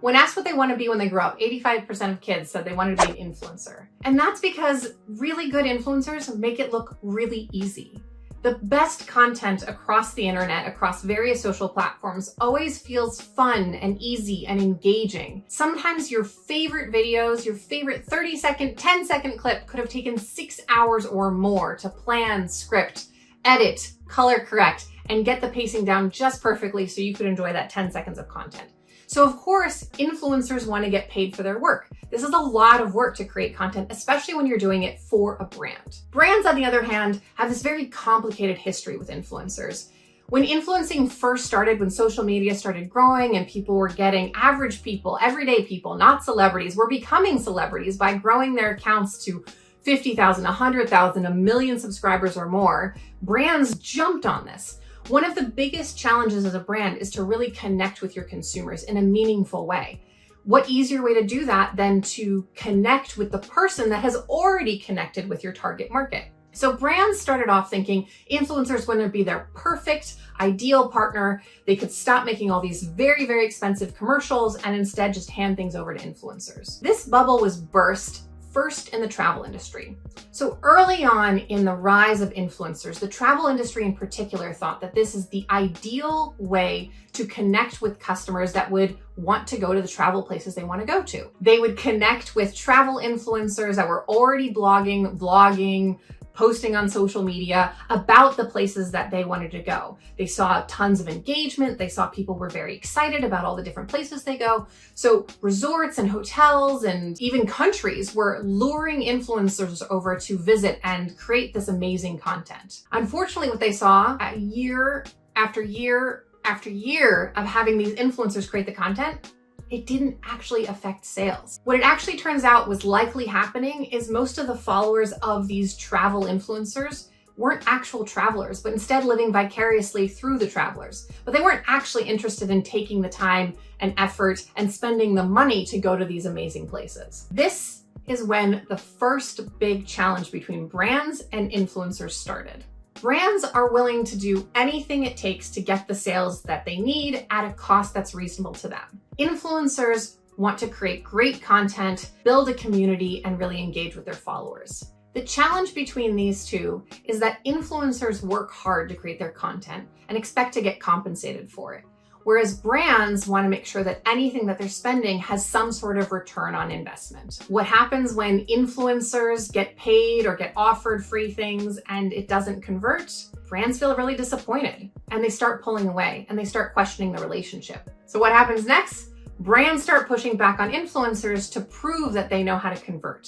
When asked what they want to be when they grow up, 85% of kids said they wanted to be an influencer. And that's because really good influencers make it look really easy. The best content across the internet, across various social platforms, always feels fun and easy and engaging. Sometimes your favorite videos, your favorite 30-second, 10-second clip could have taken 6 hours or more to plan, script, edit, color correct, and get the pacing down just perfectly so you could enjoy that 10 seconds of content. So of course, influencers want to get paid for their work. This is a lot of work to create content, especially when you're doing it for a brand. Brands, on the other hand, have this very complicated history with influencers. When influencing first started, when social media started growing and people were getting, average people, everyday people, not celebrities, were becoming celebrities by growing their accounts to 50,000, 100,000, a million subscribers or more, brands jumped on this. One of the biggest challenges as a brand is to really connect with your consumers in a meaningful way. What easier way to do that than to connect with the person that has already connected with your target market? So brands started off thinking influencers wouldn't be their perfect, ideal partner. They could stop making all these very, very expensive commercials and instead just hand things over to influencers. This bubble was burst first in the travel industry. So early on in the rise of influencers, the travel industry in particular thought that this is the ideal way to connect with customers that would want to go to the travel places they want to go to. They would connect with travel influencers that were already blogging, vlogging, posting on social media about the places that they wanted to go. They saw tons of engagement. They saw people were very excited about all the different places they go. So resorts and hotels and even countries were luring influencers over to visit and create this amazing content. Unfortunately, what they saw year after year after year of having these influencers create the content, it didn't actually affect sales. What it actually turns out was likely happening is most of the followers of these travel influencers weren't actual travelers, but instead living vicariously through the travelers. But they weren't actually interested in taking the time and effort and spending the money to go to these amazing places. This is when the first big challenge between brands and influencers started. Brands are willing to do anything it takes to get the sales that they need at a cost that's reasonable to them. Influencers want to create great content, build a community, and really engage with their followers. The challenge between these two is that influencers work hard to create their content and expect to get compensated for it, whereas brands want to make sure that anything that they're spending has some sort of return on investment. What happens when influencers get paid or get offered free things and it doesn't convert? Brands feel really disappointed and they start pulling away and they start questioning the relationship. So what happens next? Brands start pushing back on influencers to prove that they know how to convert.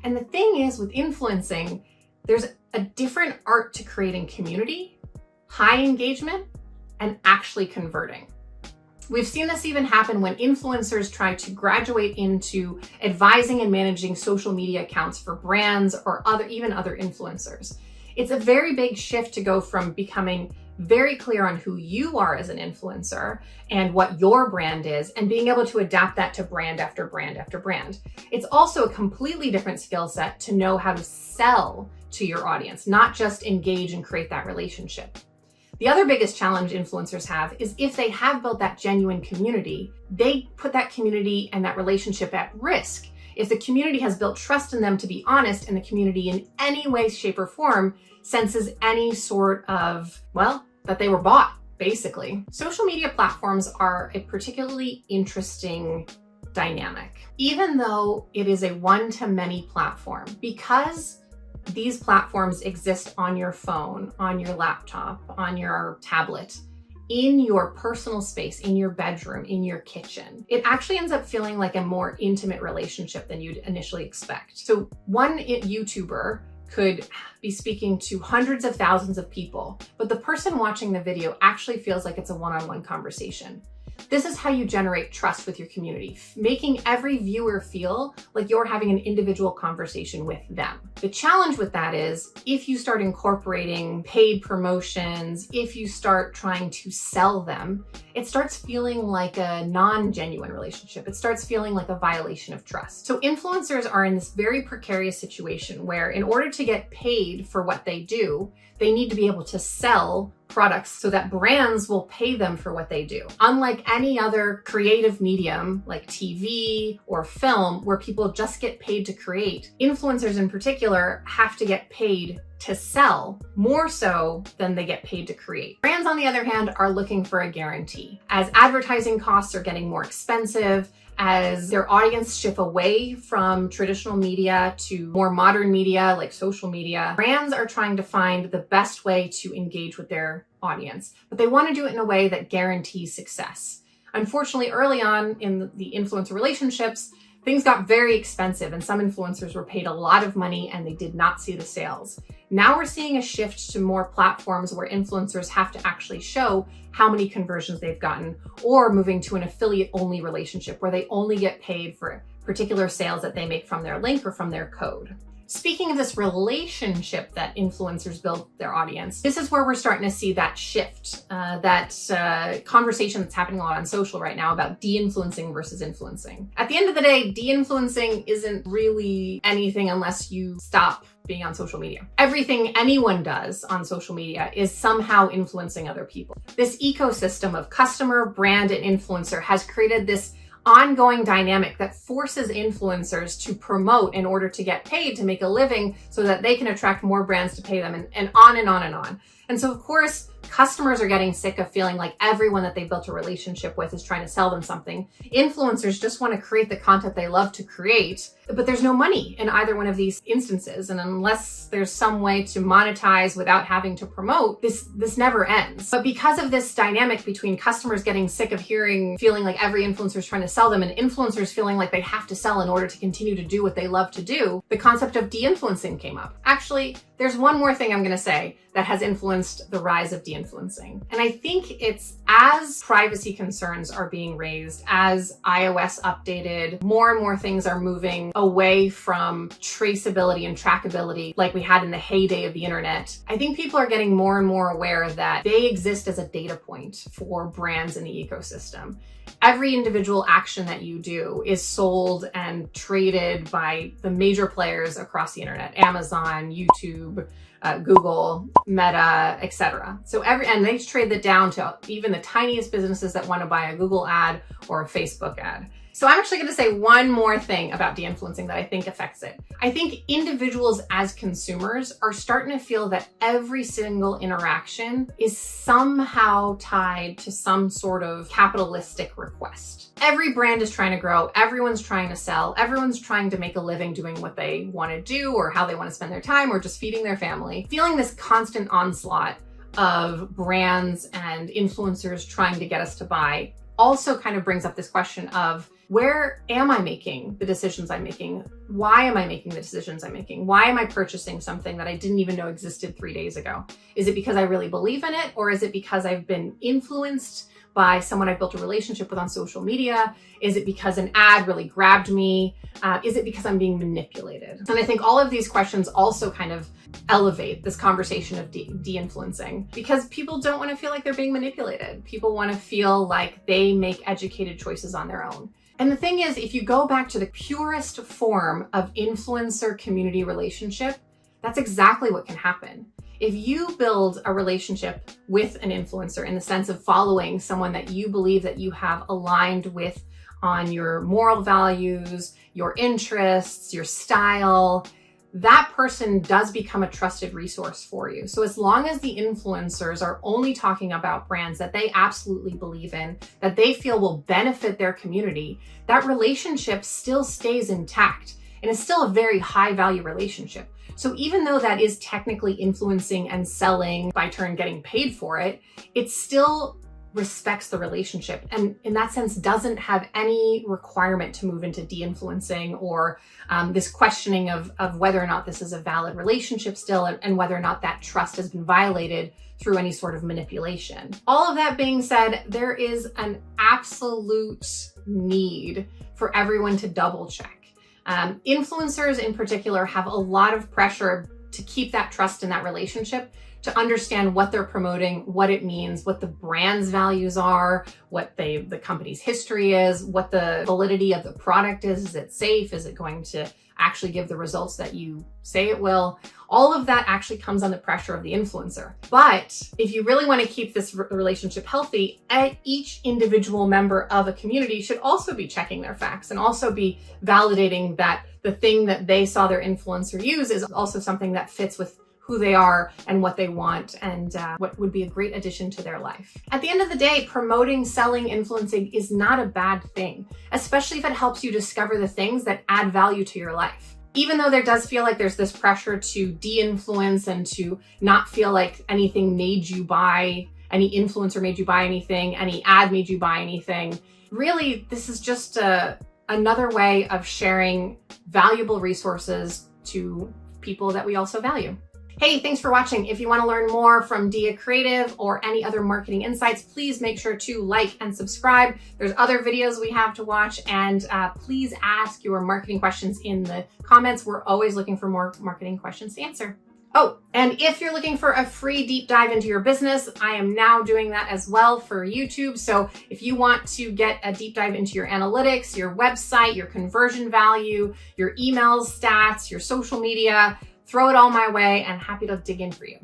And the thing is with influencing, there's a different art to creating community, high engagement, and actually converting. We've seen this even happen when influencers try to graduate into advising and managing social media accounts for brands or even other influencers. It's a very big shift to go from becoming very clear on who you are as an influencer and what your brand is and being able to adapt that to brand after brand after brand. It's also a completely different skill set to know how to sell to your audience, not just engage and create that relationship. The other biggest challenge influencers have is if they have built that genuine community, they put that community and that relationship at risk. If the community has built trust in them to be honest and the community in any way, shape, or form senses any sort of, well, that they were bought, basically. Social media platforms are a particularly interesting dynamic, even though it is a one-to-many platform, because these platforms exist on your phone, on your laptop, on your tablet, in your personal space, in your bedroom, in your kitchen. It actually ends up feeling like a more intimate relationship than you'd initially expect. So one YouTuber could be speaking to hundreds of thousands of people, but the person watching the video actually feels like it's a one-on-one conversation. This is how you generate trust with your community, making every viewer feel like you're having an individual conversation with them. The challenge with that is if you start incorporating paid promotions, if you start trying to sell them, it starts feeling like a non-genuine relationship. It starts feeling like a violation of trust. So influencers are in this very precarious situation where in order to get paid for what they do, they need to be able to sell products so that brands will pay them for what they do. Unlike any other creative medium like TV or film where people just get paid to create, influencers in particular have to get paid to sell more so than they get paid to create. Brands, on the other hand, are looking for a guarantee. As advertising costs are getting more expensive, as their audience shift away from traditional media to more modern media like social media, brands are trying to find the best way to engage with their audience, but they want to do it in a way that guarantees success. Unfortunately, early on in the influencer relationships, things got very expensive and some influencers were paid a lot of money and they did not see the sales. Now we're seeing a shift to more platforms where influencers have to actually show how many conversions they've gotten, or moving to an affiliate-only relationship where they only get paid for particular sales that they make from their link or from their code. Speaking of this relationship that influencers build with their audience, this is where we're starting to see that shift, that conversation that's happening a lot on social right now about de-influencing versus influencing. At the end of the day, de-influencing isn't really anything unless you stop being on social media. Everything anyone does on social media is somehow influencing other people. This ecosystem of customer, brand, and influencer has created this ongoing dynamic that forces influencers to promote in order to get paid to make a living so that they can attract more brands to pay them, and on and on and on. And so, of course, customers are getting sick of feeling like everyone that they built a relationship with is trying to sell them something. Influencers just want to create the content they love to create, but there's no money in either one of these instances. And unless there's some way to monetize without having to promote, this never ends. But because of this dynamic between customers getting sick of feeling like every influencer is trying to sell them and influencers feeling like they have to sell in order to continue to do what they love to do, the concept of de-influencing came up. Actually, there's one more thing I'm going to say that has influenced the rise of de-influencing. And I think it's as privacy concerns are being raised, as iOS updated, more and more things are moving away from traceability and trackability like we had in the heyday of the internet. I think people are getting more and more aware that they exist as a data point for brands in the ecosystem. Every individual action that you do is sold and traded by the major players across the internet: Amazon, YouTube, Google, Meta, etc. And they trade that down to even the tiniest businesses that want to buy a Google ad or a Facebook ad. So I'm actually going to say one more thing about de-influencing that I think affects it. I think individuals as consumers are starting to feel that every single interaction is somehow tied to some sort of capitalistic request. Every brand is trying to grow, everyone's trying to sell, everyone's trying to make a living doing what they want to do or how they want to spend their time or just feeding their family. Feeling this constant onslaught of brands and influencers trying to get us to buy also kind of brings up this question of, where am I making the decisions I'm making? Why am I making the decisions I'm making? Why am I purchasing something that I didn't even know existed 3 days ago? Is it because I really believe in it? Or is it because I've been influenced by someone I've built a relationship with on social media? Is it because an ad really grabbed me? Is it because I'm being manipulated? And I think all of these questions also kind of elevate this conversation of de-influencing, because people don't want to feel like they're being manipulated. People want to feel like they make educated choices on their own. And the thing is, if you go back to the purest form of influencer community relationship, that's exactly what can happen. If you build a relationship with an influencer in the sense of following someone that you believe that you have aligned with on your moral values, your interests, your style, that person does become a trusted resource for you. So as long as the influencers are only talking about brands that they absolutely believe in, that they feel will benefit their community, that relationship still stays intact and is still a very high value relationship. So even though that is technically influencing and selling, by turn getting paid for it, it still respects the relationship, and in that sense doesn't have any requirement to move into de-influencing or this questioning of whether or not this is a valid relationship still, and whether or not that trust has been violated through any sort of manipulation. All of that being said, there is an absolute need for everyone to double check. Influencers in particular have a lot of pressure to keep that trust in that relationship, to understand what they're promoting, what it means, what the brand's values are, what the company's history is, what the validity of the product is. Is it safe? Is it going to actually give the results that you say it will? All of that actually comes on the pressure of the influencer. But if you really want to keep this relationship healthy, each individual member of a community should also be checking their facts and also be validating that the thing that they saw their influencer use is also something that fits with who they are and what they want and what would be a great addition to their life. At the end of the day, promoting, selling, influencing is not a bad thing, especially if it helps you discover the things that add value to your life. Even though there does feel like there's this pressure to de-influence and to not feel like anything made you buy, any influencer made you buy anything, any ad made you buy anything, really, this is just another way of sharing valuable resources to people that we also value. Hey, thanks for watching. If you want to learn more from Dia Creative or any other marketing insights, please make sure to like and subscribe. There's other videos we have to watch, and please ask your marketing questions in the comments. We're always looking for more marketing questions to answer. Oh, and if you're looking for a free deep dive into your business, I am now doing that as well for YouTube. So if you want to get a deep dive into your analytics, your website, your conversion value, your emails, stats, your social media, throw it all my way and happy to dig in for you.